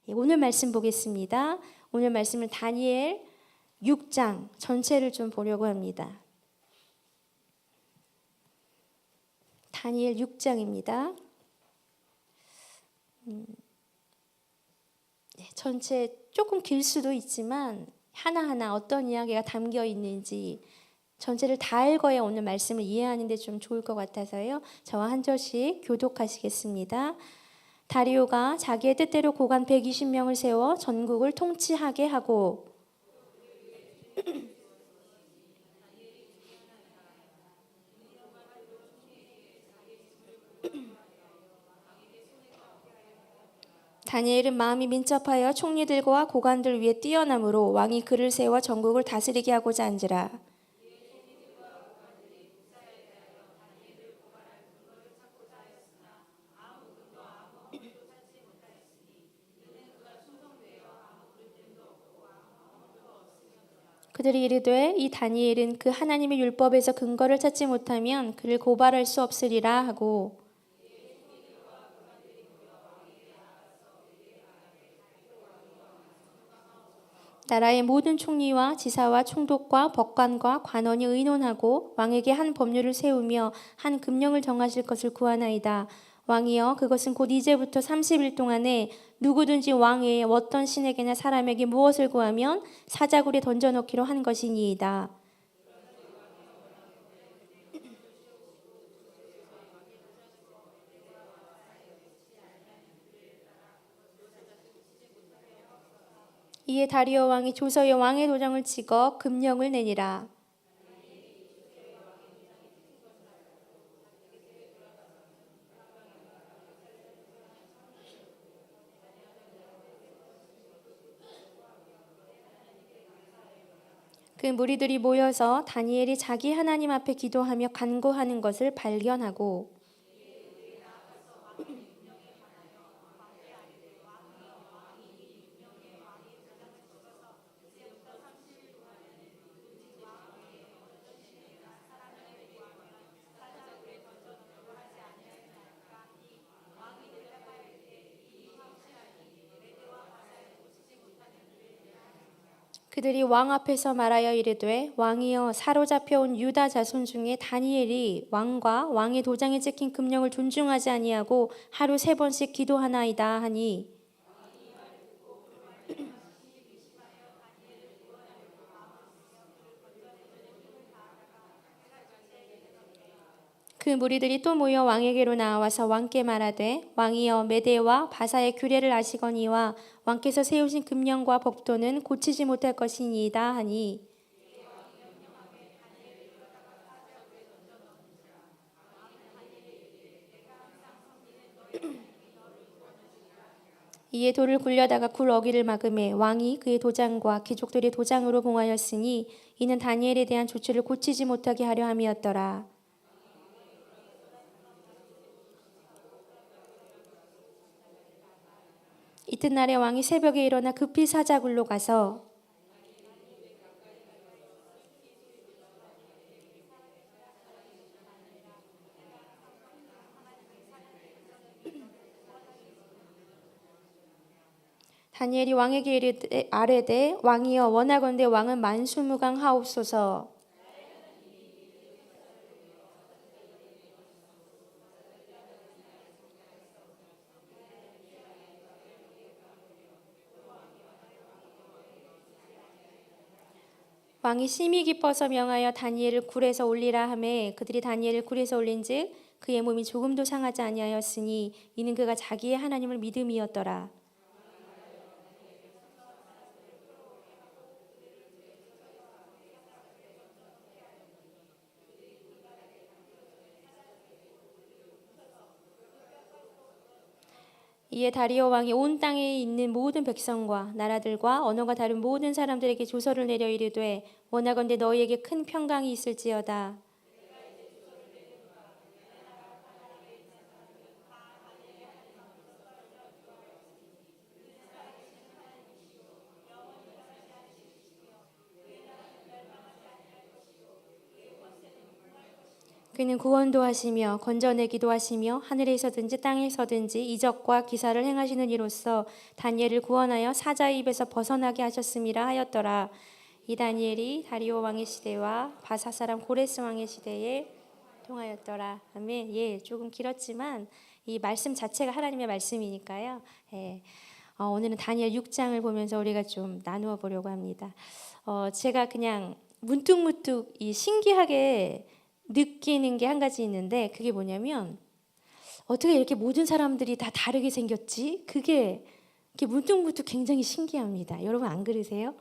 오늘 말씀 보겠습니다. 오늘 말씀은 다니엘 6장 전체를 좀 보려고 합니다. 다니엘 6장입니다. 전체 조금 길 수도 있지만 하나하나 어떤 이야기가 담겨 있는지 전체를 다 읽어야 오늘 말씀을 이해하는 데 좀 좋을 것 같아서요. 저와 한 절씩 교독하시겠습니다. 다리오가 자기의 뜻대로 고관 120명을 세워 전국을 통치하게 하고 다니엘은 마음이 민첩하여 총리들과 고관들 위에 뛰어남으로 왕이 그를 세워 전국을 다스리게 하고자 한지라. 그들이 이르되 이 다니엘은 그 하나님의 율법에서 근거를 찾지 못하면 그를 고발할 수 없으리라 하고 나라의 모든 총리와 지사와 총독과 법관과 관원이 의논하고 왕에게 한 법률을 세우며 한 금령을 정하실 것을 구하나이다. 왕이여 그것은 곧 이제부터 30일 동안에 누구든지 왕 외에 어떤 신에게나 사람에게 무엇을 구하면 사자굴에 던져넣기로 한 것이니이다. 이에 다리오 왕이 조서에 왕의 도장을 찍어 금령을 내니라. 그 무리들이 모여서 다니엘이 자기 하나님 앞에 기도하며 간구하는 것을 발견하고 그들이 왕 앞에서 말하여 이르되 왕이여 사로잡혀온 유다 자손 중에 다니엘이 왕과 왕의 도장에 찍힌 금령을 존중하지 아니하고 하루 3번씩 기도하나이다 하니 그 무리들이 또 모여 왕에게로 나와서 왕께 말하되 왕이여 메대와 바사의 규례를 아시거니와 왕께서 세우신 금령과 법도는 고치지 못할 것이니이다 하니 이에 돌을 굴려다가 굴 어기를 막음에 왕이 그의 도장과 귀족들의 도장으로 봉하였으니 이는 다니엘에 대한 조치를 고치지 못하게 하려 함이었더라. 이튿날에 왕이 새벽에 일어나 급히 사자굴로 가서 다니엘이 왕에게 아뢰되 왕이여 원하건대 왕은 만수무강하옵소서. 왕이 심히 기뻐서 명하여 다니엘을 굴에서 올리라 하매 그들이 다니엘을 굴에서 올린즉 그의 몸이 조금도 상하지 아니하였으니 이는 그가 자기의 하나님을 믿음이었더라. 이에 다리오 왕이 온 땅에 있는 모든 백성과 나라들과 언어가 다른 모든 사람들에게 조서를 내려 이르되 원하건대 너희에게 큰 평강이 있을지어다. 그는 구원도 하시며 건져내기도 하시며 하늘에서든지 땅에서든지 이적과 기사를 행하시는 이로써 다니엘을 구원하여 사자의 입에서 벗어나게 하셨음이라 하였더라. 이 다니엘이 다리오 왕의 시대와 바사 사람 고레스 왕의 시대에 통하였더라. 아멘. 예, 조금 길었지만 이 말씀 자체가 하나님의 말씀이니까요. 예. 오늘은 다니엘 6장을 보면서 우리가 좀 나누어 보려고 합니다. 제가 그냥 문득문득 이 신기하게 느끼는 게 한 가지 있는데, 그게 뭐냐면 어떻게 이렇게 모든 사람들이 다 다르게 생겼지? 그게 이렇게 문득문득 굉장히 신기합니다. 여러분 안 그러세요?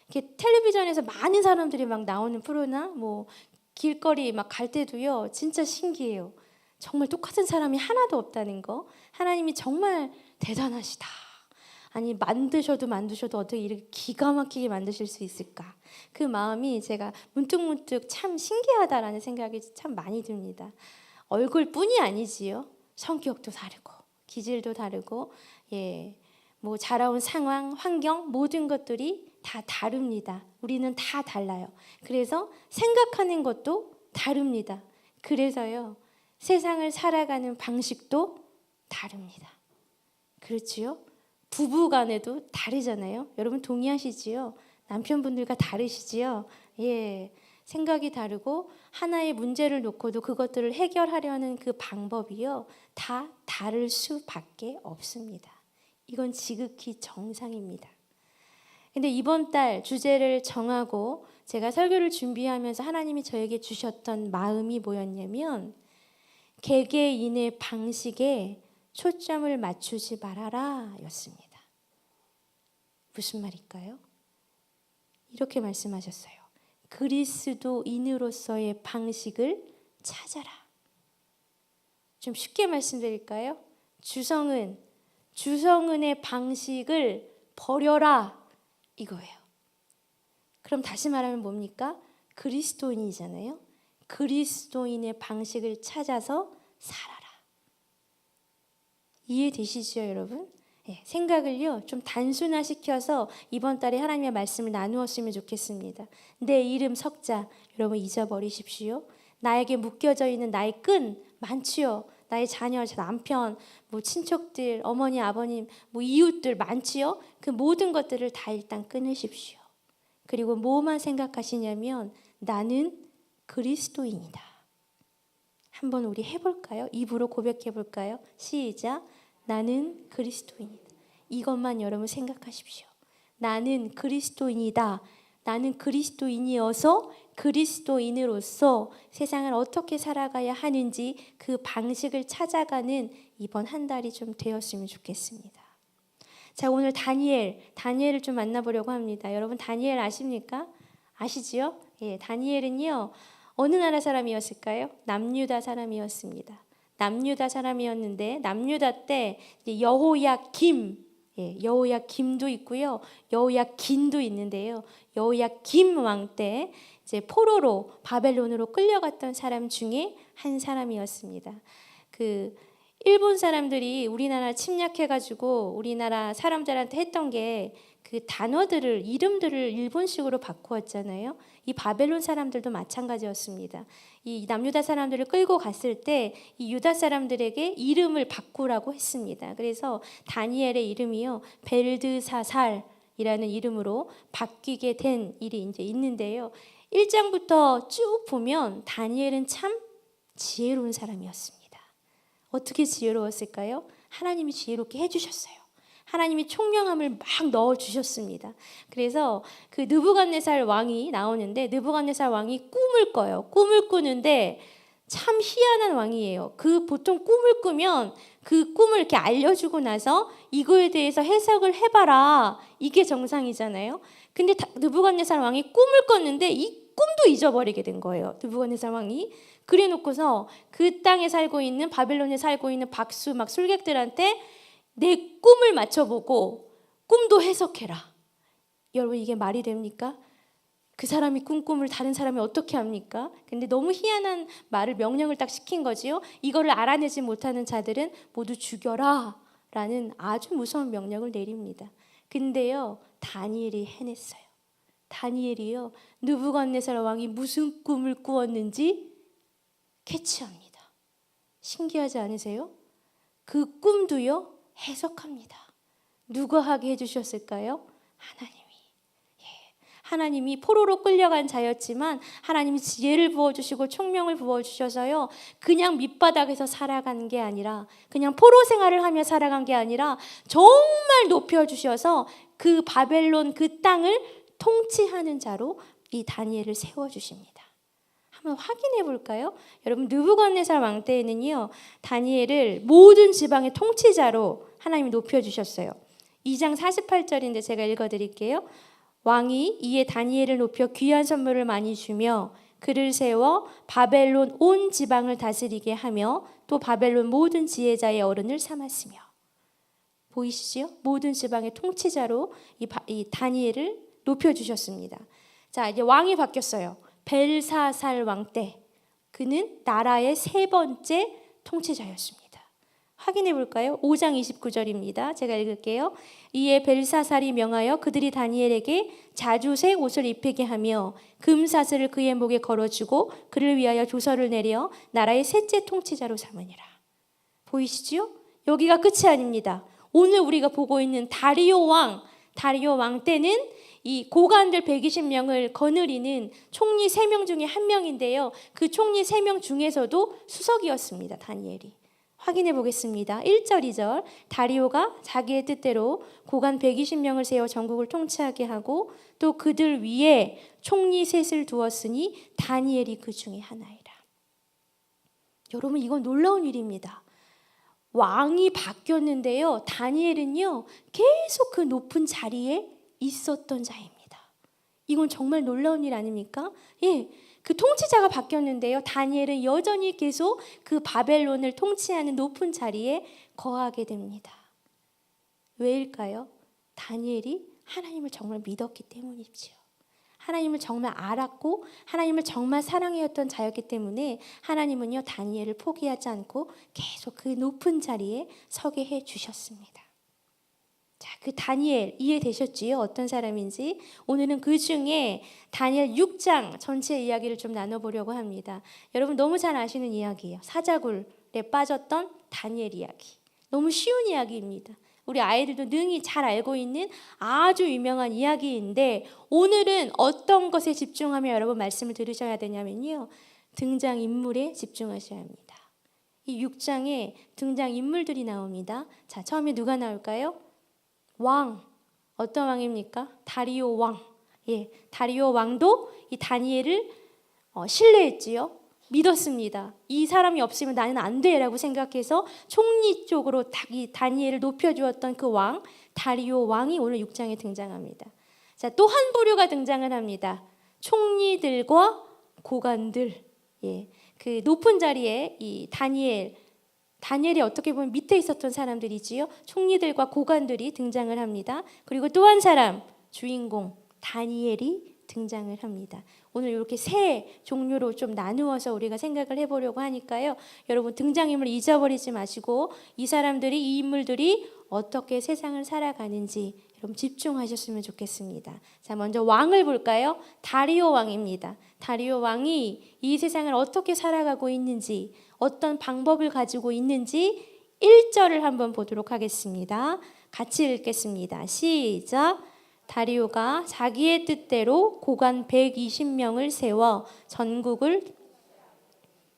이렇게 텔레비전에서 많은 사람들이 막 나오는 프로나 뭐 길거리 막 갈 때도요, 진짜 신기해요. 정말 똑같은 사람이 하나도 없다는 거. 하나님이 정말 대단하시다. 아니 만드셔도 어떻게 이렇게 기가 막히게 만드실 수 있을까? 그 마음이 제가 문득문득 참 신기하다라는 생각이 참 많이 듭니다. 얼굴뿐이 아니지요. 성격도 다르고 기질도 다르고, 예, 뭐 자라온 상황, 환경 모든 것들이 다 다릅니다. 우리는 다 달라요. 그래서 생각하는 것도 다릅니다. 그래서요, 세상을 살아가는 방식도 다릅니다. 그렇지요? 부부 간에도 다르잖아요. 여러분 동의하시지요? 남편분들과 다르시지요? 예, 생각이 다르고 하나의 문제를 놓고도 그것들을 해결하려는 그 방법이요, 다 다를 수밖에 없습니다. 이건 지극히 정상입니다. 근데 이번 달 주제를 정하고 제가 설교를 준비하면서 하나님이 저에게 주셨던 마음이 뭐였냐면, 개개인의 방식에 초점을 맞추지 말아라 였습니다. 무슨 말일까요? 이렇게 말씀하셨어요. 그리스도인으로서의 방식을 찾아라. 좀 쉽게 말씀드릴까요? 주성은의 방식을 버려라 이거예요. 그럼 다시 말하면 뭡니까? 그리스도인이잖아요. 그리스도인의 방식을 찾아서 살아라. 이해되시죠, 여러분? 예, 생각을요 좀 단순화시켜서 이번 달에 하나님의 말씀을 나누었으면 좋겠습니다. 내 이름 석자 여러분 잊어버리십시오. 나에게 묶여져 있는 나의 끈 많지요. 나의 자녀, 남편, 뭐 친척들, 어머니, 아버님, 뭐 이웃들 많지요. 그 모든 것들을 다 일단 끊으십시오. 그리고 뭐만 생각하시냐면 나는 그리스도인이다. 한번 우리 해볼까요? 입으로 고백해볼까요? 시작. 나는 그리스도인이다. 이것만 여러분 생각하십시오. 나는 그리스도인이다. 나는 그리스도인이어서 그리스도인으로서 세상을 어떻게 살아가야 하는지 그 방식을 찾아가는 이번 한 달이 좀 되었으면 좋겠습니다. 자, 오늘 다니엘을 좀 만나보려고 합니다. 여러분 다니엘 아십니까? 아시지요? 예, 다니엘은요 어느 나라 사람이었을까요? 남유다 사람이었습니다. 남유다 사람이었는데 남유다 때 여호야김도 있고요, 여호야긴도 있는데요. 여호야김 왕 때 이제 포로로 바벨론으로 끌려갔던 사람 중에 한 사람이었습니다. 그 일본 사람들이 우리나라 침략해가지고 우리나라 사람들한테 했던 게 그 단어들을 이름들을 일본식으로 바꾸었잖아요. 이 바벨론 사람들도 마찬가지였습니다. 이 남유다 사람들을 끌고 갔을 때 이 유다 사람들에게 이름을 바꾸라고 했습니다. 그래서 다니엘의 이름이요 벨드사살이라는 이름으로 바뀌게 된 일이 이제 있는데요. 1장부터 쭉 보면 다니엘은 참 지혜로운 사람이었습니다. 어떻게 지혜로웠을까요? 하나님이 지혜롭게 해주셨어요. 하나님이 총명함을 막 넣어주셨습니다. 그래서 그 느부갓네살 왕이 나오는데 느부갓네살 왕이 꿈을 꿔요. 꿈을 꾸는데 참 희한한 왕이에요. 그 보통 꿈을 꾸면 그 꿈을 이렇게 알려주고 나서 이거에 대해서 해석을 해봐라. 이게 정상이잖아요. 근데 느부갓네살 왕이 꿈을 꿨는데 이 꿈도 잊어버리게 된 거예요. 느부갓네살 왕이. 그래 놓고서 그 땅에 살고 있는 바벨론에 살고 있는 박수 막 술객들한테 내 꿈을 맞춰보고 꿈도 해석해라. 여러분 이게 말이 됩니까? 그 사람이 꾼 꿈을 다른 사람이 어떻게 합니까? 근데 너무 희한한 말을 명령을 딱 시킨 거지요. 이거를 알아내지 못하는 자들은 모두 죽여라 라는 아주 무서운 명령을 내립니다. 근데요 다니엘이 해냈어요. 다니엘이요 느부갓네살 왕이 무슨 꿈을 꾸었는지 캐치합니다. 신기하지 않으세요? 그 꿈도요, 해석합니다. 누가 하게 해주셨을까요? 하나님이. 하나님이 포로로 끌려간 자였지만 하나님이 지혜를 부어주시고 총명을 부어주셔서요, 그냥 밑바닥에서 살아간 게 아니라, 그냥 포로 생활을 하며 살아간 게 아니라 정말 높여주셔서 그 바벨론 그 땅을 통치하는 자로 이 다니엘을 세워주십니다. 한번 확인해 볼까요? 여러분, 느부갓네살 왕 때에는요, 다니엘을 모든 지방의 통치자로 하나님이 높여주셨어요. 2장 48절인데 제가 읽어드릴게요. 왕이 이에 다니엘을 높여 귀한 선물을 많이 주며 그를 세워 바벨론 온 지방을 다스리게 하며 또 바벨론 모든 지혜자의 어른을 삼았으며. 보이시죠? 모든 지방의 통치자로 이 다니엘을 높여주셨습니다. 자, 이제 왕이 바뀌었어요. 벨사살 왕 때 그는 나라의 세 번째 통치자였습니다. 확인해 볼까요? 5장 29절입니다. 제가 읽을게요. 이에 벨사살이 명하여 그들이 다니엘에게 자주색 옷을 입히게 하며 금사슬을 그의 목에 걸어주고 그를 위하여 조서를 내려 나라의 셋째 통치자로 삼으니라. 보이시지요? 여기가 끝이 아닙니다. 오늘 우리가 보고 있는 다리오 왕 때는 이 고관들 120명을 거느리는 총리 3명 중에 1명인데요. 그 총리 3명 중에서도 수석이었습니다. 다니엘이. 확인해 보겠습니다. 1절 2절. 다리오가 자기의 뜻대로 고관 120명을 세워 전국을 통치하게 하고 또 그들 위에 총리 셋을 두었으니 다니엘이 그 중에 하나이라. 여러분, 이건 놀라운 일입니다. 왕이 바뀌었는데요, 다니엘은요 계속 그 높은 자리에 있었던 자입니다. 이건 정말 놀라운 일 아닙니까? 예, 그 통치자가 바뀌었는데요, 다니엘은 여전히 계속 그 바벨론을 통치하는 높은 자리에 거하게 됩니다. 왜일까요? 다니엘이 하나님을 정말 믿었기 때문이지요. 하나님을 정말 알았고 하나님을 정말 사랑해왔던 자였기 때문에 하나님은요, 다니엘을 포기하지 않고 계속 그 높은 자리에 서게 해주셨습니다. 자, 그 다니엘 이해되셨지요? 어떤 사람인지. 오늘은 그 중에 다니엘 6장 전체 이야기를 좀 나눠보려고 합니다. 여러분, 너무 잘 아시는 이야기예요. 사자굴에 빠졌던 다니엘 이야기. 너무 쉬운 이야기입니다. 우리 아이들도 능히 잘 알고 있는 아주 유명한 이야기인데, 오늘은 어떤 것에 집중하며 여러분 말씀을 들으셔야 되냐면요, 등장인물에 집중하셔야 합니다. 이 6장에 등장인물들이 나옵니다. 자, 처음에 누가 나올까요? 왕. 어떤 왕입니까? 다리오 왕. 예, 다리오 왕도 이 다니엘을 신뢰했지요. 믿었습니다. 이 사람이 없으면 나는 안 돼라고 생각해서 총리 쪽으로 이 다니엘을 높여주었던 그 왕, 다리오 왕이 오늘 6장에 등장합니다. 자, 또 한 부류가 등장을 합니다. 총리들과 고관들. 예, 그 높은 자리에 이 다니엘이 어떻게 보면 밑에 있었던 사람들이지요. 총리들과 고관들이 등장을 합니다. 그리고 또 한 사람, 주인공 다니엘이 등장을 합니다. 오늘 이렇게 세 종류로 좀 나누어서 우리가 생각을 해보려고 하니까요, 여러분 등장인물 잊어버리지 마시고 이 사람들이, 이 인물들이 어떻게 세상을 살아가는지 여러분 집중하셨으면 좋겠습니다. 자, 먼저 왕을 볼까요? 다리오 왕입니다. 다리오 왕이 이 세상을 어떻게 살아가고 있는지, 어떤 방법을 가지고 있는지 1절을 한번 보도록 하겠습니다. 같이 읽겠습니다. 시작. 다리오가 자기의 뜻대로 고관 120명을 세워 전국을,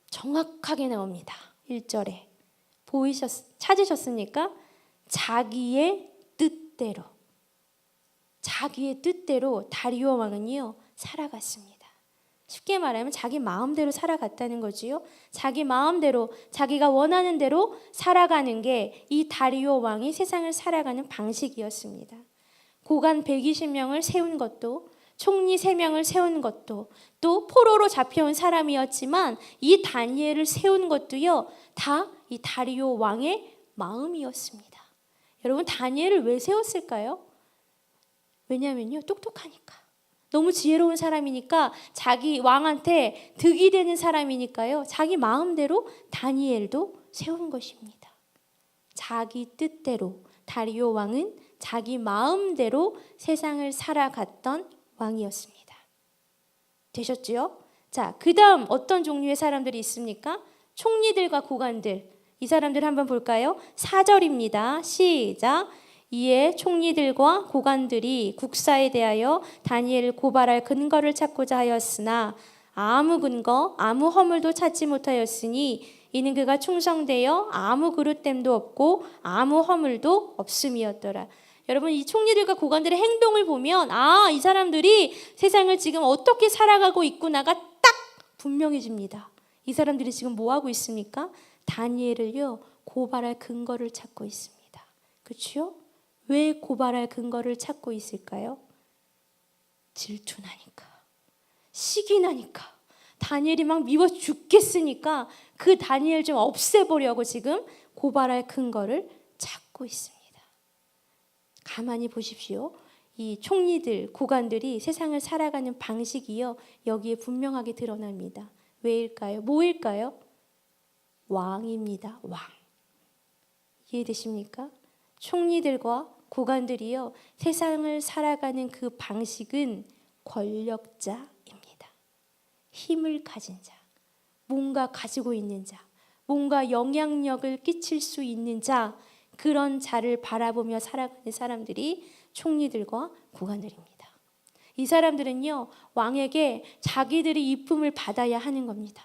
정확하게 나옵니다. 1절에. 찾으셨습니까? 자기의 뜻대로. 자기의 뜻대로 다리오 왕은요, 살아갔습니다. 쉽게 말하면 자기 마음대로 살아갔다는 거지요. 자기 마음대로, 자기가 원하는 대로 살아가는 게 이 다리오 왕이 세상을 살아가는 방식이었습니다. 고관 120명을 세운 것도, 총리 3명을 세운 것도, 또 포로로 잡혀온 사람이었지만 이 다니엘을 세운 것도요, 다 이 다리오 왕의 마음이었습니다. 여러분, 다니엘을 왜 세웠을까요? 왜냐면요, 똑똑하니까. 너무 지혜로운 사람이니까, 자기 왕한테 득이 되는 사람이니까요, 자기 마음대로 다니엘도 세운 것입니다. 자기 뜻대로. 다리오 왕은 자기 마음대로 세상을 살아갔던 왕이었습니다. 되셨지요? 자, 그 다음 어떤 종류의 사람들이 있습니까? 총리들과 고관들. 이 사람들 한번 볼까요? 4절입니다. 시작. 이에 총리들과 고관들이 국사에 대하여 다니엘을 고발할 근거를 찾고자 하였으나 아무 근거, 아무 허물도 찾지 못하였으니 이는 그가 충성되어 아무 그릇됨도 없고 아무 허물도 없음이었더라. 여러분, 이 총리들과 고관들의 행동을 보면 이 사람들이 세상을 지금 어떻게 살아가고 있구나가 딱 분명해집니다. 이 사람들이 지금 뭐 하고 있습니까? 다니엘을요 고발할 근거를 찾고 있습니다. 그렇죠? 왜 고발할 근거를 찾고 있을까요? 질투나니까, 시기 나니까, 다니엘이 막 미워 죽겠으니까 그 다니엘 좀 없애보려고 지금 고발할 근거를 찾고 있습니다. 가만히 보십시오. 이 총리들, 고관들이 세상을 살아가는 방식이요 여기에 분명하게 드러납니다. 왜일까요? 뭐일까요? 왕입니다. 왕. 이해되십니까? 총리들과 고관들이요 세상을 살아가는 그 방식은 권력자입니다. 힘을 가진 자, 뭔가 가지고 있는 자, 뭔가 영향력을 끼칠 수 있는 자, 그런 자를 바라보며 살아가는 사람들이 총리들과 고관들입니다. 이 사람들은요 왕에게 자기들이 이쁨을 받아야 하는 겁니다.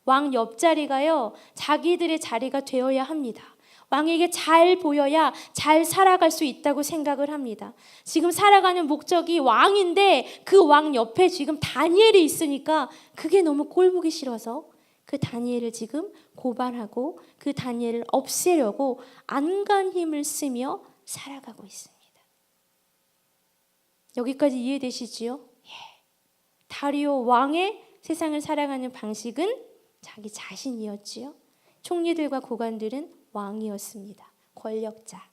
왕 옆자리가요 자기들의 자리가 되어야 합니다. 왕에게 잘 보여야 잘 살아갈 수 있다고 생각을 합니다. 지금 살아가는 목적이 왕인데 그 왕 옆에 지금 다니엘이 있으니까 그게 너무 꼴보기 싫어서 그 다니엘을 지금 고발하고 그 다니엘을 없애려고 안간 힘을 쓰며 살아가고 있습니다. 여기까지 이해되시지요? 예. 다리오 왕의 세상을 살아가는 방식은 자기 자신이었지요. 총리들과 고관들은 왕이었습니다. 권력자.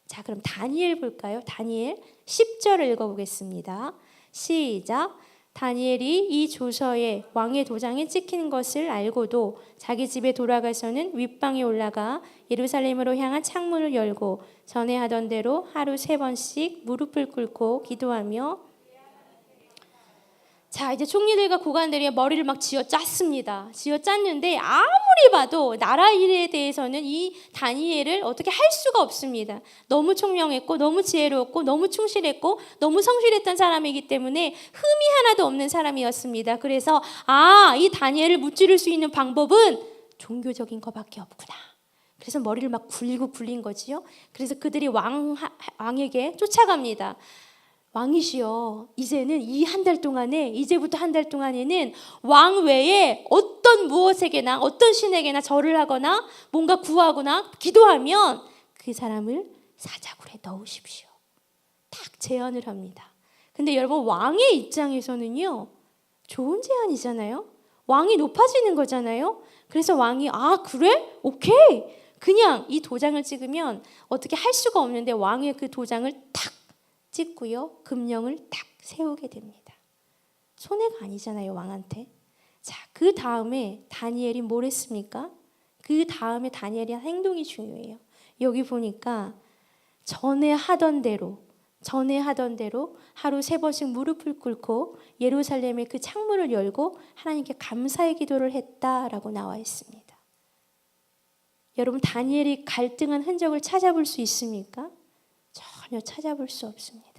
자, 그럼 다니엘 볼까요? 다니엘 10절을 읽어보겠습니다. 시작. 다니엘이 이 조서에 왕의 도장에 찍힌 것을 알고도 자기 집에 돌아가서는 윗방에 올라가 예루살렘으로 향한 창문을 열고 전에 하던 대로 하루 3번씩 무릎을 꿇고 기도하며 자, 이제 총리들과 고관들이 머리를 막 쥐어짰습니다. 쥐어짰는데 아무리 봐도 나라 일에 대해서는 이 다니엘을 어떻게 할 수가 없습니다. 너무 총명했고 너무 지혜로웠고 너무 충실했고 너무 성실했던 사람이기 때문에 흠이 하나도 없는 사람이었습니다. 그래서 이 다니엘을 무찌를 수 있는 방법은 종교적인 것밖에 없구나. 그래서 머리를 막 굴린 거지요. 그래서 그들이 왕에게 쫓아갑니다. 왕이시여, 이제는 이 한 달 동안에, 이제부터 한 달 동안에는 왕 외에 어떤 무엇에게나 어떤 신에게나 절을 하거나 뭔가 구하거나 기도하면 그 사람을 사자굴에 넣으십시오. 딱 제안을 합니다. 근데 여러분, 왕의 입장에서는요 좋은 제안이잖아요. 왕이 높아지는 거잖아요. 그래서 왕이 그래? 오케이. 그냥 이 도장을 찍으면 어떻게 할 수가 없는데 왕의 그 도장을 탁 찍고요 금령을 딱 세우게 됩니다. 손해가 아니잖아요 왕한테. 자, 그 다음에 다니엘이 뭘 했습니까? 그 다음에 다니엘이 한 행동이 중요해요. 여기 보니까 전에 하던 대로 하루 3번씩 무릎을 꿇고 예루살렘의 그 창문을 열고 하나님께 감사의 기도를 했다라고 나와 있습니다. 여러분, 다니엘이 갈등한 흔적을 찾아볼 수 있습니까? 전혀 찾아볼 수 없습니다.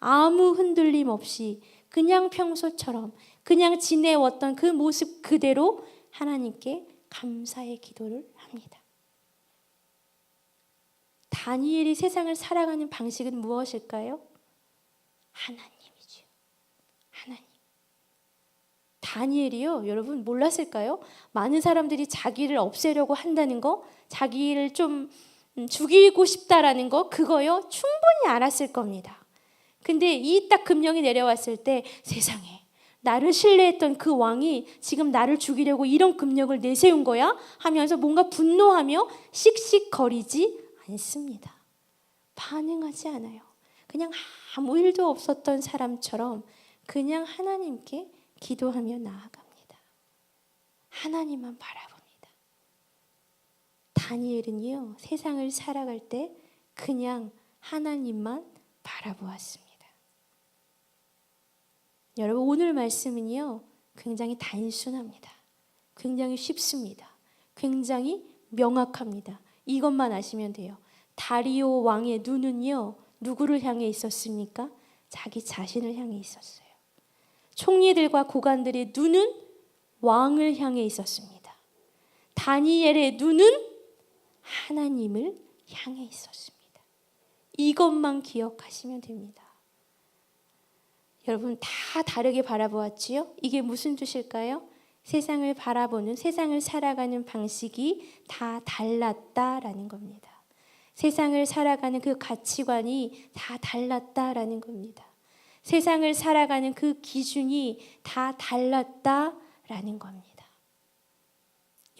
아무 흔들림 없이 그냥 평소처럼 그냥 지내왔던 그 모습 그대로 하나님께 감사의 기도를 합니다. 다니엘이 세상을 살아가는 방식은 무엇일까요? 하나님이죠. 하나님. 다니엘이요, 여러분 몰랐을까요? 많은 사람들이 자기를 없애려고 한다는 거, 자기를 좀 죽이고 싶다라는 거, 그거요 충분히 알았을 겁니다. 근데 이 딱 금령이 내려왔을 때 세상에, 나를 신뢰했던 그 왕이 지금 나를 죽이려고 이런 금령을 내세운 거야? 하면서 뭔가 분노하며 씩씩거리지 않습니다. 반응하지 않아요. 그냥 아무 일도 없었던 사람처럼 그냥 하나님께 기도하며 나아갑니다. 하나님만 바라봅니다. 다니엘은요 세상을 살아갈 때 그냥 하나님만 바라보았습니다. 여러분, 오늘 말씀은요 굉장히 단순합니다. 굉장히 쉽습니다. 굉장히 명확합니다. 이것만 아시면 돼요. 다리오 왕의 눈은요, 누구를 향해 있었습니까? 자기 자신을 향해 있었어요. 총리들과 고관들의 눈은 왕을 향해 있었습니다. 다니엘의 눈은 하나님을 향해 있었습니다. 이것만 기억하시면 됩니다. 여러분 다 다르게 바라보았지요? 이게 무슨 뜻일까요? 세상을 바라보는, 세상을 살아가는 방식이 다 달랐다라는 겁니다. 세상을 살아가는 그 가치관이 다 달랐다라는 겁니다. 세상을 살아가는 그 기준이 다 달랐다라는 겁니다.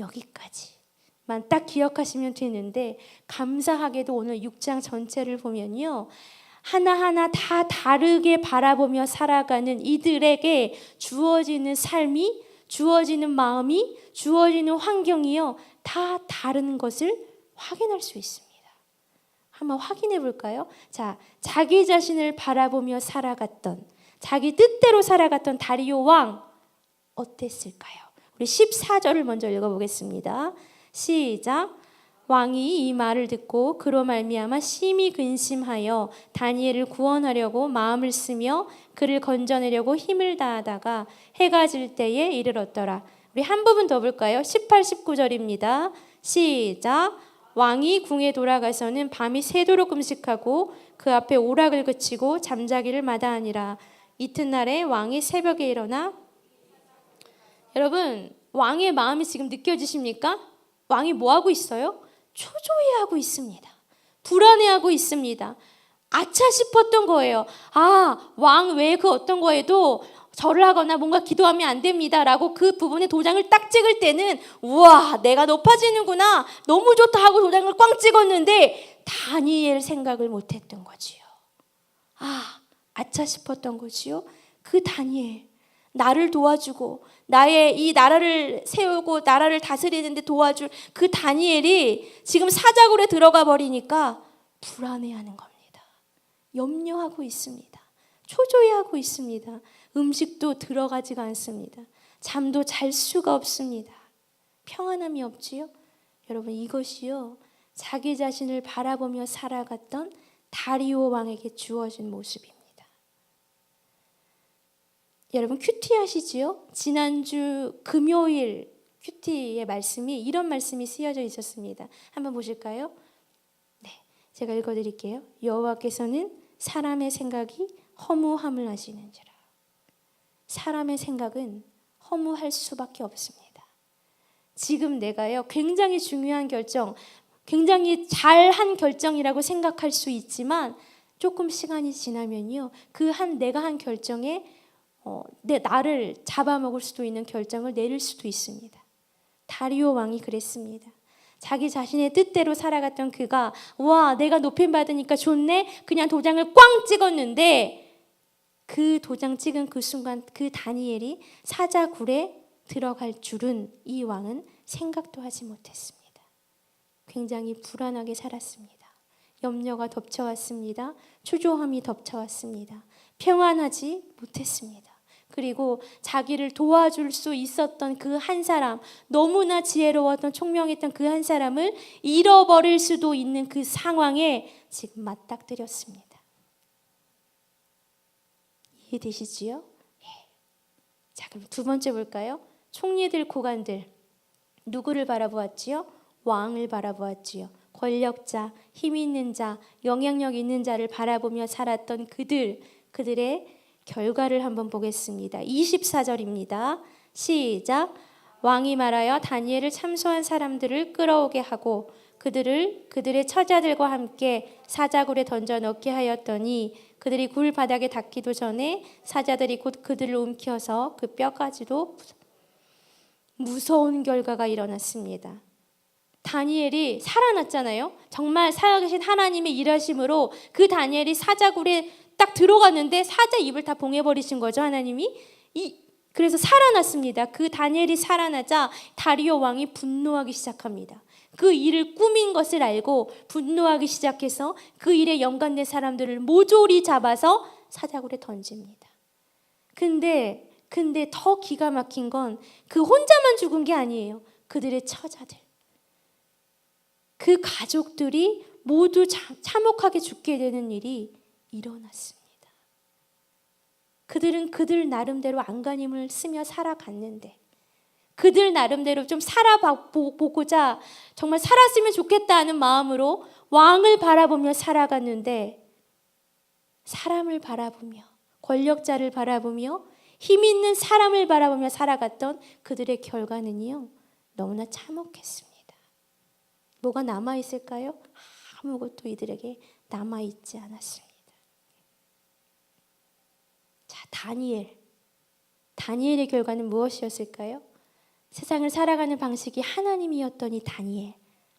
여기까지만 딱 기억하시면 되는데, 감사하게도 오늘 6장 전체를 보면요, 하나하나 다 다르게 바라보며 살아가는 이들에게 주어지는 삶이, 주어지는 마음이, 주어지는 환경이요, 다 다른 것을 확인할 수 있습니다. 한번 확인해 볼까요? 자, 자기 자신을 바라보며 살아갔던, 자기 뜻대로 살아갔던 다리오 왕 어땠을까요? 우리 14절을 먼저 읽어보겠습니다. 시작. 왕이 이 말을 듣고 그로 말미암아 심히 근심하여 다니엘을 구원하려고 마음을 쓰며 그를 건져내려고 힘을 다하다가 해가 질 때에 이르렀더라. 우리 한 부분 더 볼까요? 18, 19절입니다. 시작. 왕이 궁에 돌아가서는 밤이 새도록 금식하고 그 앞에 오락을 그치고 잠자기를 마다하니라. 이튿날에 왕이 새벽에 일어나, 여러분 왕의 마음이 지금 느껴지십니까? 왕이 뭐하고 있어요? 초조해하고 있습니다. 불안해하고 있습니다. 아차 싶었던 거예요. 아, 왕 외에 그 어떤 거에도 절을 하거나 뭔가 기도하면 안 됩니다 라고 그 부분에 도장을 딱 찍을 때는 우와, 내가 높아지는구나, 너무 좋다 하고 도장을 꽝 찍었는데 다니엘 생각을 못했던 거지요. 아, 아차 싶었던 거지요. 그 다니엘, 나를 도와주고 나의 이 나라를 세우고 나라를 다스리는데 도와줄 그 다니엘이 지금 사자굴에 들어가 버리니까 불안해하는 겁니다. 염려하고 있습니다. 초조해하고 있습니다. 음식도 들어가지가 않습니다. 잠도 잘 수가 없습니다. 평안함이 없지요? 여러분 이것이요, 자기 자신을 바라보며 살아갔던 다리오 왕에게 주어진 모습입니다. 여러분 큐티 하시지요? 지난주 금요일 큐티의 말씀이 이런 말씀이 쓰여져 있었습니다. 한번 보실까요? 네, 제가 읽어드릴게요. 여호와께서는 사람의 생각이 허무함을 하시는지라. 사람의 생각은 허무할 수밖에 없습니다. 지금 내가요, 굉장히 중요한 결정, 굉장히 잘한 결정이라고 생각할 수 있지만 조금 시간이 지나면요, 내가 한 결정에 나를 잡아먹을 수도 있는 결정을 내릴 수도 있습니다. 다리오 왕이 그랬습니다. 자기 자신의 뜻대로 살아갔던 그가 와, 내가 높임 받으니까 좋네, 그냥 도장을 꽝 찍었는데 그 도장 찍은 그 순간 그 다니엘이 사자굴에 들어갈 줄은 이 왕은 생각도 하지 못했습니다. 굉장히 불안하게 살았습니다. 염려가 덮쳐왔습니다. 초조함이 덮쳐왔습니다. 평안하지 못했습니다. 그리고 자기를 도와줄 수 있었던 그 한 사람, 너무나 지혜로웠던 총명했던 그 한 사람을 잃어버릴 수도 있는 그 상황에 지금 맞닥뜨렸습니다. 이해되시지요? 예. 자, 그럼 두 번째 볼까요? 총리들, 고관들 누구를 바라보았지요? 왕을 바라보았지요. 권력자, 힘 있는 자, 영향력 있는 자를 바라보며 살았던 그들의 결과를 한번 보겠습니다. 24절입니다. 시작. 왕이 말하여 다니엘을 참소한 사람들을 끌어오게 하고 그들의 처자들과 함께 사자굴에 던져 넣게 하였더니 그들이 굴 바닥에 닿기도 전에 사자들이 곧 그들을 움켜서 그 뼈까지도 무서운 결과가 일어났습니다. 다니엘이 살아났잖아요. 정말 살아계신 하나님의 일하심으로 그 다니엘이 사자굴에 딱 들어갔는데 사자 입을 다 봉해버리신 거죠, 하나님이. 그래서 살아났습니다. 그 다니엘이 살아나자 다리오 왕이 분노하기 시작합니다. 그 일을 꾸민 것을 알고 분노하기 시작해서 그 일에 연관된 사람들을 모조리 잡아서 사자굴에 던집니다. 근데 근데 더 기가 막힌 건 그 혼자만 죽은 게 아니에요. 그들의 처자들, 그 가족들이 모두 참혹하게 죽게 되는 일이 일어났습니다. 그들은 그들 나름대로 안간힘을 쓰며 살아갔는데, 그들 나름대로 좀 살아보고자 정말 살았으면 좋겠다 하는 마음으로 왕을 바라보며 살아갔는데, 사람을 바라보며, 권력자를 바라보며, 힘 있는 사람을 바라보며 살아갔던 그들의 결과는요, 너무나 참혹했습니다. 뭐가 남아있을까요? 아무것도 이들에게 남아있지 않았습니다. 자, 다니엘의 결과는 무엇이었을까요? 세상을 살아가는 방식이 하나님이었더니 다니엘.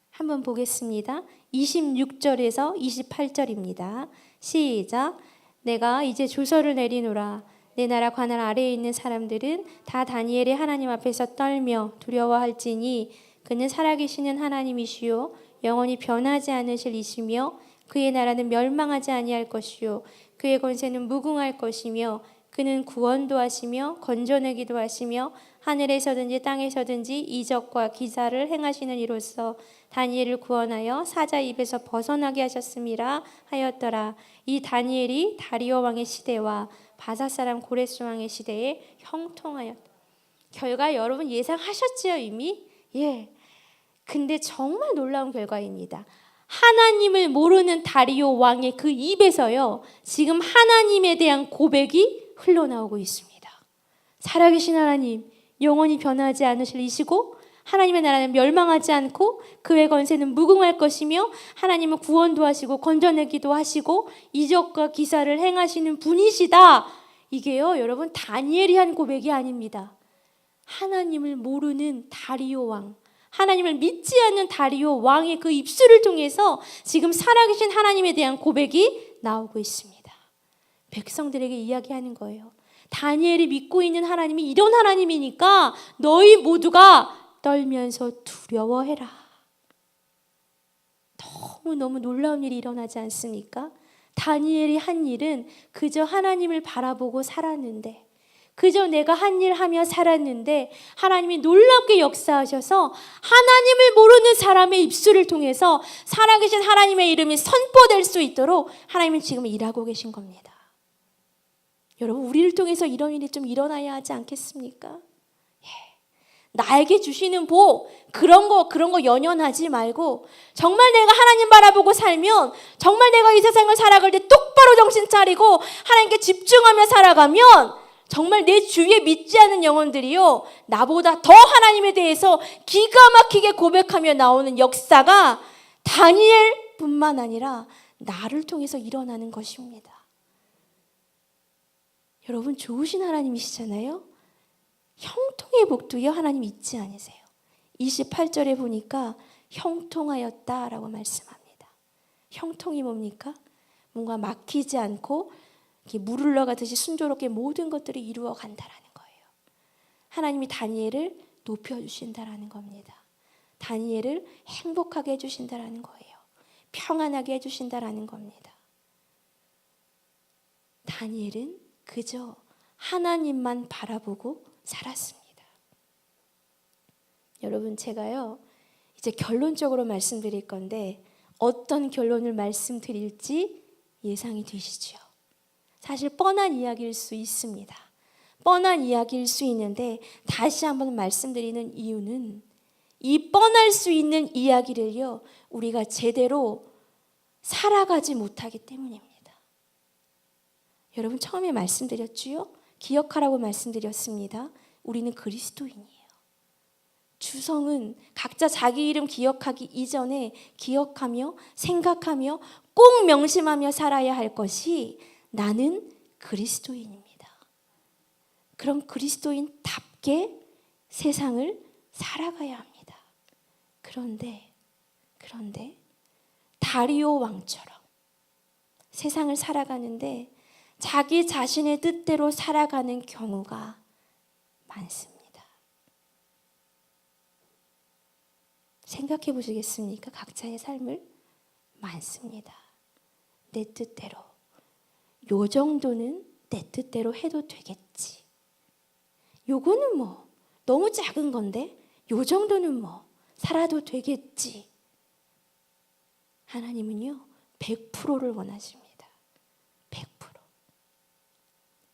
한번 보겠습니다. 26절에서 28절입니다. 시작. 내가 이제 조서를 내리노라. 내 나라 관할 아래에 있는 사람들은 다 다니엘의 하나님 앞에서 떨며 두려워할지니 그는 살아계시는 하나님이시요 영원히 변하지 않으실 이시며 그의 나라는 멸망하지 아니할 것이요 그의 권세는 무궁할 것이며 그는 구원도 하시며 건져내기도 하시며 하늘에서든지 땅에서든지 이적과 기사를 행하시는 이로써 다니엘을 구원하여 사자 입에서 벗어나게 하셨음이라 하였더라. 이 다니엘이 다리오 왕의 시대와 바사 사람 고레스 왕의 시대에 형통하였다. 결과 여러분 예상하셨지요 이미? 예. 근데 정말 놀라운 결과입니다. 하나님을 모르는 다리오 왕의 그 입에서요, 지금 하나님에 대한 고백이 흘러나오고 있습니다. 살아계신 하나님, 영원히 변하지 않으실 이시고 하나님의 나라는 멸망하지 않고 그의 권세는 무궁할 것이며 하나님은 구원도 하시고 건져내기도 하시고 이적과 기사를 행하시는 분이시다. 이게요, 여러분 다니엘이 한 고백이 아닙니다. 하나님을 모르는 다리오 왕, 하나님을 믿지 않는 다리오 왕의 그 입술을 통해서 지금 살아계신 하나님에 대한 고백이 나오고 있습니다. 백성들에게 이야기하는 거예요. 다니엘이 믿고 있는 하나님이 이런 하나님이니까 너희 모두가 떨면서 두려워해라. 너무너무 놀라운 일이 일어나지 않습니까? 다니엘이 한 일은 그저 하나님을 바라보고 살았는데, 그저 내가 한 일 하며 살았는데 하나님이 놀랍게 역사하셔서 하나님을 모르는 사람의 입술을 통해서 살아계신 하나님의 이름이 선포될 수 있도록 하나님은 지금 일하고 계신 겁니다. 여러분, 우리를 통해서 이런 일이 좀 일어나야 하지 않겠습니까? 예. 나에게 주시는 복, 그런 거 연연하지 말고 정말 내가 하나님 바라보고 살면, 정말 내가 이 세상을 살아갈 때 똑바로 정신 차리고 하나님께 집중하며 살아가면 정말 내 주위에 믿지 않는 영혼들이요, 나보다 더 하나님에 대해서 기가 막히게 고백하며 나오는 역사가 다니엘뿐만 아니라 나를 통해서 일어나는 것입니다. 여러분, 좋으신 하나님이시잖아요. 형통의 복도요, 하나님 잊지 않으세요. 28절에 보니까 형통하였다라고 말씀합니다. 형통이 뭡니까? 뭔가 막히지 않고 이렇게 물 흘러가듯이 순조롭게 모든 것들이 이루어 간다라는 거예요. 하나님이 다니엘을 높여주신다라는 겁니다. 다니엘을 행복하게 해주신다라는 거예요. 평안하게 해주신다라는 겁니다. 다니엘은 그저 하나님만 바라보고 살았습니다. 여러분, 제가요 이제 결론적으로 말씀드릴 건데 어떤 결론을 말씀드릴지 예상이 되시죠? 사실 뻔한 이야기일 수 있습니다. 뻔한 이야기일 수 있는데 다시 한번 말씀드리는 이유는 이 뻔할 수 있는 이야기를요, 우리가 제대로 살아가지 못하기 때문입니다. 여러분, 처음에 말씀드렸지요? 기억하라고 말씀드렸습니다. 우리는 그리스도인이에요. 주성은 각자 자기 이름 기억하기 이전에 기억하며 생각하며 꼭 명심하며 살아야 할 것이 나는 그리스도인입니다. 그럼 그리스도인답게 세상을 살아가야 합니다. 그런데 다리오 왕처럼 세상을 살아가는데 자기 자신의 뜻대로 살아가는 경우가 많습니다. 생각해 보시겠습니까? 각자의 삶을 많습니다. 내 뜻대로, 요 정도는 내 뜻대로 해도 되겠지. 요거는 뭐 너무 작은 건데 요 정도는 뭐 살아도 되겠지. 하나님은요 100%를 원하십니다. 100%.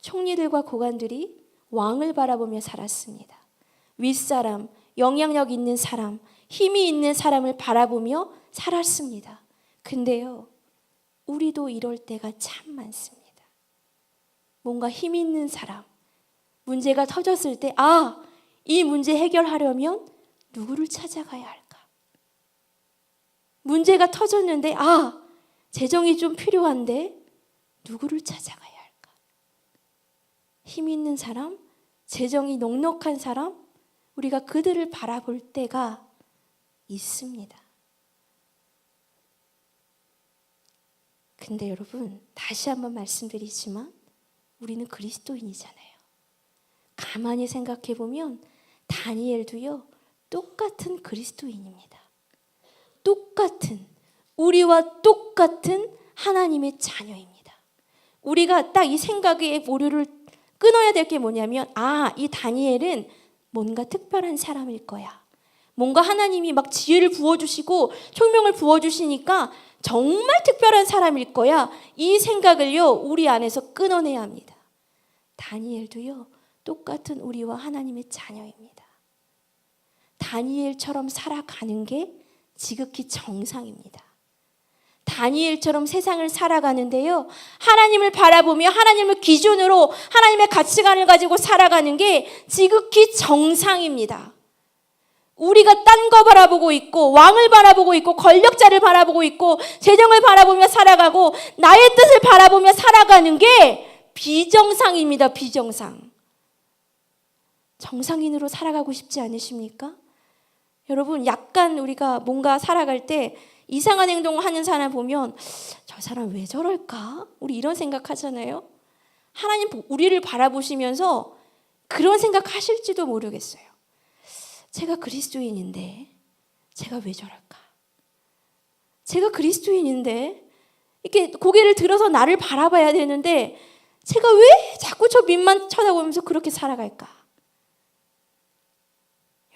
총리들과 고관들이 왕을 바라보며 살았습니다. 윗사람, 영향력 있는 사람, 힘이 있는 사람을 바라보며 살았습니다. 근데요 우리도 이럴 때가 참 많습니다. 뭔가 힘 있는 사람, 문제가 터졌을 때 이 문제 해결하려면 누구를 찾아가야 할까? 문제가 터졌는데 재정이 좀 필요한데 누구를 찾아가야 할까? 힘 있는 사람, 재정이 넉넉한 사람, 우리가 그들을 바라볼 때가 있습니다. 근데 여러분, 다시 한번 말씀드리지만 우리는 그리스도인이잖아요. 가만히 생각해 보면 다니엘도요 똑같은 그리스도인입니다. 똑같은, 우리와 똑같은 하나님의 자녀입니다. 우리가 딱 이 생각의 오류를 끊어야 될 게 뭐냐면 이 다니엘은 뭔가 특별한 사람일 거야. 뭔가 하나님이 막 지혜를 부어주시고 총명을 부어주시니까 정말 특별한 사람일 거야. 이 생각을요 우리 안에서 끊어내야 합니다. 다니엘도요 똑같은 우리와 하나님의 자녀입니다. 다니엘처럼 살아가는 게 지극히 정상입니다. 다니엘처럼 세상을 살아가는데요 하나님을 바라보며 하나님을 기준으로 하나님의 가치관을 가지고 살아가는 게 지극히 정상입니다. 우리가 딴 거 바라보고 있고 왕을 바라보고 있고 권력자를 바라보고 있고 재정을 바라보며 살아가고 나의 뜻을 바라보며 살아가는 게 비정상입니다. 비정상. 정상인으로 살아가고 싶지 않으십니까? 여러분 약간 우리가 뭔가 살아갈 때 이상한 행동을 하는 사람 보면 저 사람 왜 저럴까? 우리 이런 생각하잖아요. 하나님 우리를 바라보시면서 그런 생각하실지도 모르겠어요. 제가 그리스도인인데 제가 왜 저럴까? 제가 그리스도인인데 이렇게 고개를 들어서 나를 바라봐야 되는데 제가 왜 자꾸 저 밑만 쳐다보면서 그렇게 살아갈까?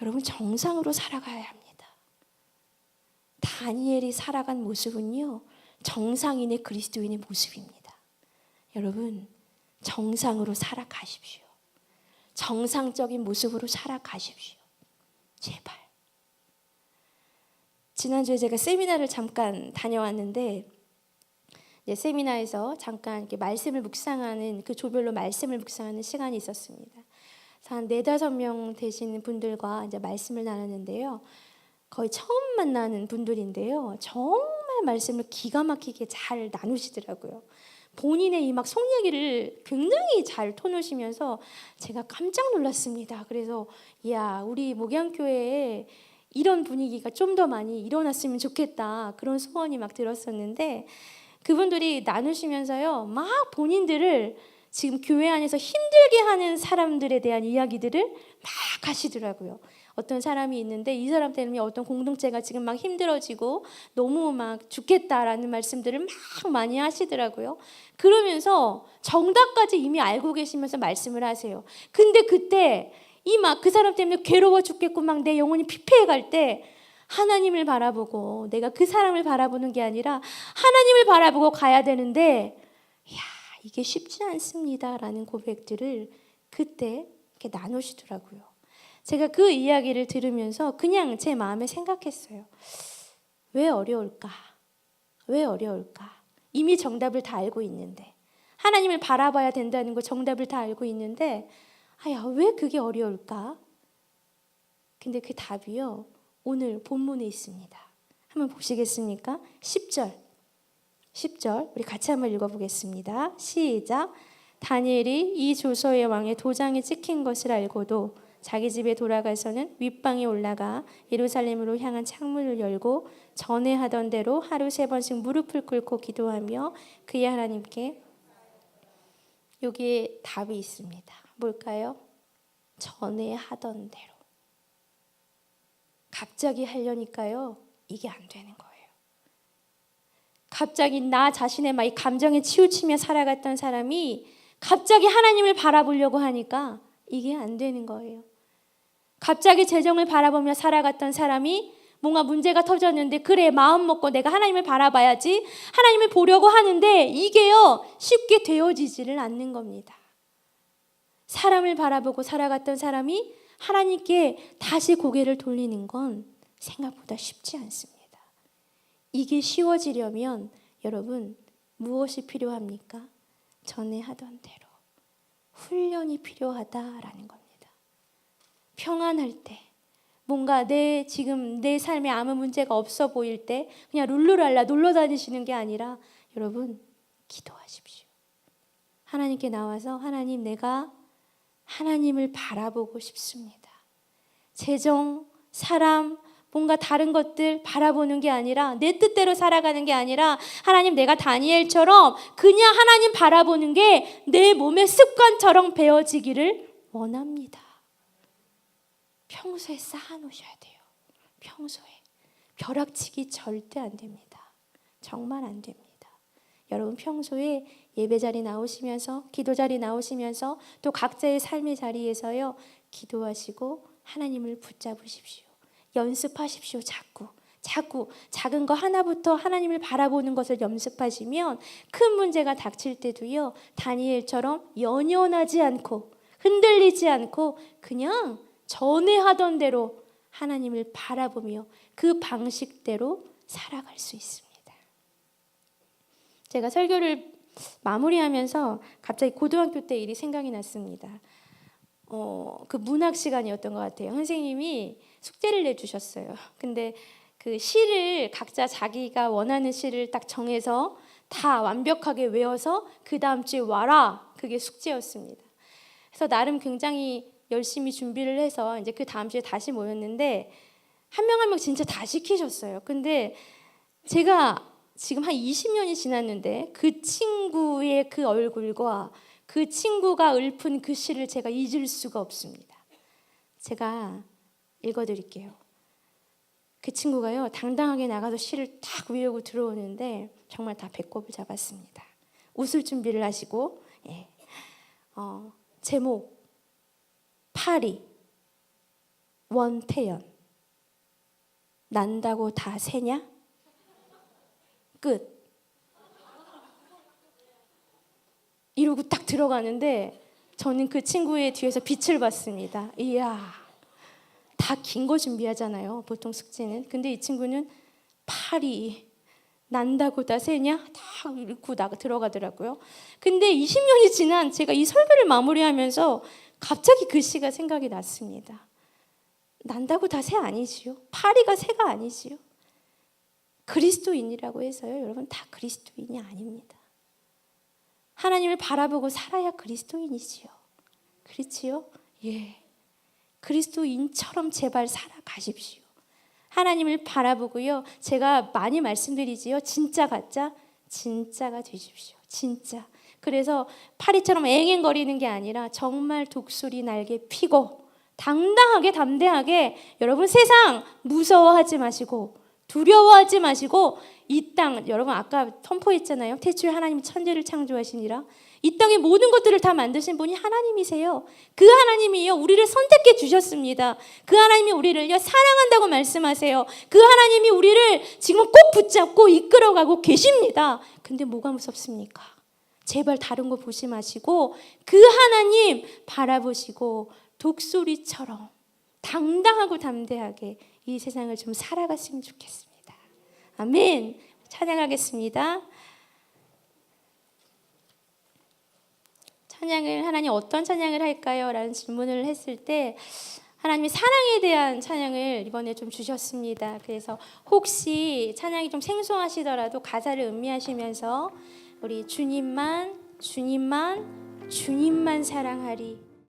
여러분 정상으로 살아가야 합니다. 다니엘이 살아간 모습은요 정상인의 그리스도인의 모습입니다. 여러분 정상으로 살아가십시오. 정상적인 모습으로 살아가십시오. 제발. 지난주에 제가 세미나를 잠깐 다녀왔는데 세미나에서 잠깐 이렇게 말씀을 묵상하는 그 조별로 말씀을 묵상하는 시간이 있었습니다. 한 4-5명 되시는 분들과 이제 말씀을 나눴는데요. 거의 처음 만나는 분들인데요. 정말 말씀을 기가 막히게 잘 나누시더라고요. 본인의 이 막 속 얘기를 굉장히 잘 터놓으시면서 제가 깜짝 놀랐습니다. 그래서 우리 목양교회에 이런 분위기가 좀 더 많이 일어났으면 좋겠다. 그런 소원이 막 들었었는데 그분들이 나누시면서요. 막 본인들을 지금 교회 안에서 힘들게 하는 사람들에 대한 이야기들을 막 하시더라고요. 어떤 사람이 있는데 이 사람 때문에 어떤 공동체가 지금 막 힘들어지고 너무 막 죽겠다라는 말씀들을 막 많이 하시더라고요. 그러면서 정답까지 이미 알고 계시면서 말씀을 하세요. 근데 그때 이 막 그 사람 때문에 괴로워 죽겠고 막 내 영혼이 피폐해 갈 때 하나님을 바라보고 내가 그 사람을 바라보는 게 아니라 하나님을 바라보고 가야 되는데 이게 쉽지 않습니다라는 고백들을 그때 이렇게 나누시더라고요. 제가 그 이야기를 들으면서 그냥 제 마음에 생각했어요. 왜 어려울까? 왜 어려울까? 이미 정답을 다 알고 있는데 하나님을 바라봐야 된다는 거 정답을 다 알고 있는데 왜 그게 어려울까? 근데 그 답이요. 오늘 본문에 있습니다. 한번 보시겠습니까? 10절 우리 같이 한번 읽어보겠습니다. 시작. 다니엘이 이 조서의 왕의 도장이 찍힌 것을 알고도 자기 집에 돌아가서는 윗방에 올라가 예루살렘으로 향한 창문을 열고 전에 하던 대로 하루 3번씩 무릎을 꿇고 기도하며 그의 하나님께 여기에 답이 있습니다. 뭘까요? 전에 하던 대로. 갑자기 하려니까요 이게 안 되는 거예요. 갑자기 나 자신의 막 감정에 치우치며 살아갔던 사람이 갑자기 하나님을 바라보려고 하니까 이게 안 되는 거예요. 갑자기 재정을 바라보며 살아갔던 사람이 뭔가 문제가 터졌는데 그래 마음 먹고 내가 하나님을 바라봐야지 하나님을 보려고 하는데 이게요 쉽게 되어지지를 않는 겁니다. 사람을 바라보고 살아갔던 사람이 하나님께 다시 고개를 돌리는 건 생각보다 쉽지 않습니다. 이게 쉬워지려면 여러분 무엇이 필요합니까? 전에 하던 대로 훈련이 필요하다라는 겁니다. 평안할 때 뭔가 지금 내 삶에 아무 문제가 없어 보일 때 그냥 룰루랄라 놀러 다니시는 게 아니라 여러분 기도하십시오. 하나님께 나와서 하나님 내가 하나님을 바라보고 싶습니다. 재정, 사람, 뭔가 다른 것들 바라보는 게 아니라 내 뜻대로 살아가는 게 아니라 하나님 내가 다니엘처럼 그냥 하나님 바라보는 게 내 몸의 습관처럼 배워지기를 원합니다. 평소에 쌓아놓으셔야 돼요. 평소에 벼락치기 절대 안 됩니다. 정말 안 됩니다. 여러분 평소에 예배 자리 나오시면서 기도 자리 나오시면서 또 각자의 삶의 자리에서요 기도하시고 하나님을 붙잡으십시오. 연습하십시오. 자꾸 작은 거 하나부터 하나님을 바라보는 것을 연습하시면 큰 문제가 닥칠 때도요 다니엘처럼 연연하지 않고 흔들리지 않고 그냥 전에 하던 대로 하나님을 바라보며 그 방식대로 살아갈 수 있습니다. 제가 설교를 마무리하면서 갑자기 고등학교 때 일이 생각이 났습니다. 그 문학 시간이었던 것 같아요. 선생님이 숙제를 내주셨어요. 근데 그 시를 각자 자기가 원하는 시를 딱 정해서 다 완벽하게 외워서 그 다음 주에 와라. 그게 숙제였습니다. 그래서 나름 굉장히 열심히 준비를 해서 이제 그 다음 주에 다시 모였는데 한 명 한 명 진짜 다 시키셨어요. 근데 제가 지금 한 20년이 지났는데 그 친구의 그 얼굴과 그 친구가 읊은 그 시를 제가 잊을 수가 없습니다. 제가 읽어드릴게요. 그 친구가요 당당하게 나가서 시를 딱 외우고 들어오는데 정말 다 배꼽을 잡았습니다. 웃을 준비를 하시고 제목 파리 원태연 난다고 다 새냐? 끝. 이러고 딱 들어가는데 저는 그 친구의 뒤에서 빛을 봤습니다. 이야, 다 긴 거 준비하잖아요. 보통 숙제는. 근데 이 친구는 파리 난다고 다 새냐? 다 읽고 들어가더라고요. 근데 20년이 지난 제가 이 설교를 마무리하면서 갑자기 그 시가 생각이 났습니다. 난다고 다 새 아니지요. 파리가 새가 아니지요. 그리스도인이라고 해서요. 여러분 다 그리스도인이 아닙니다. 하나님을 바라보고 살아야 그리스도인이지요. 그렇지요? 예. 그리스도인처럼 제발 살아가십시오. 하나님을 바라보고요. 제가 많이 말씀드리지요. 진짜 가짜? 진짜가 되십시오. 진짜. 그래서 파리처럼 앵앵거리는 게 아니라 정말 독수리 날개 피고 당당하게 담대하게 여러분 세상 무서워하지 마시고 두려워하지 마시고 이 땅 여러분 아까 선포했잖아요. 태초에 하나님이 천지를 창조하시니라. 이 땅의 모든 것들을 다 만드신 분이 하나님이세요. 그 하나님이요 우리를 선택해 주셨습니다. 그 하나님이 우리를요 사랑한다고 말씀하세요. 그 하나님이 우리를 지금 꼭 붙잡고 이끌어가고 계십니다. 근데 뭐가 무섭습니까? 제발 다른 거 보지 마시고 그 하나님 바라보시고 독수리처럼 당당하고 담대하게 이 세상을 좀 살아갔으면 좋겠습니다. 아멘. 찬양하겠습니다. 찬양을 하나님 어떤 찬양을 할까요? 라는 질문을 했을 때 하나님이 사랑에 대한 찬양을 이번에 좀 주셨습니다. 그래서 혹시 찬양이 좀 생소하시더라도 가사를 음미하시면서 우리 주님만 사랑하리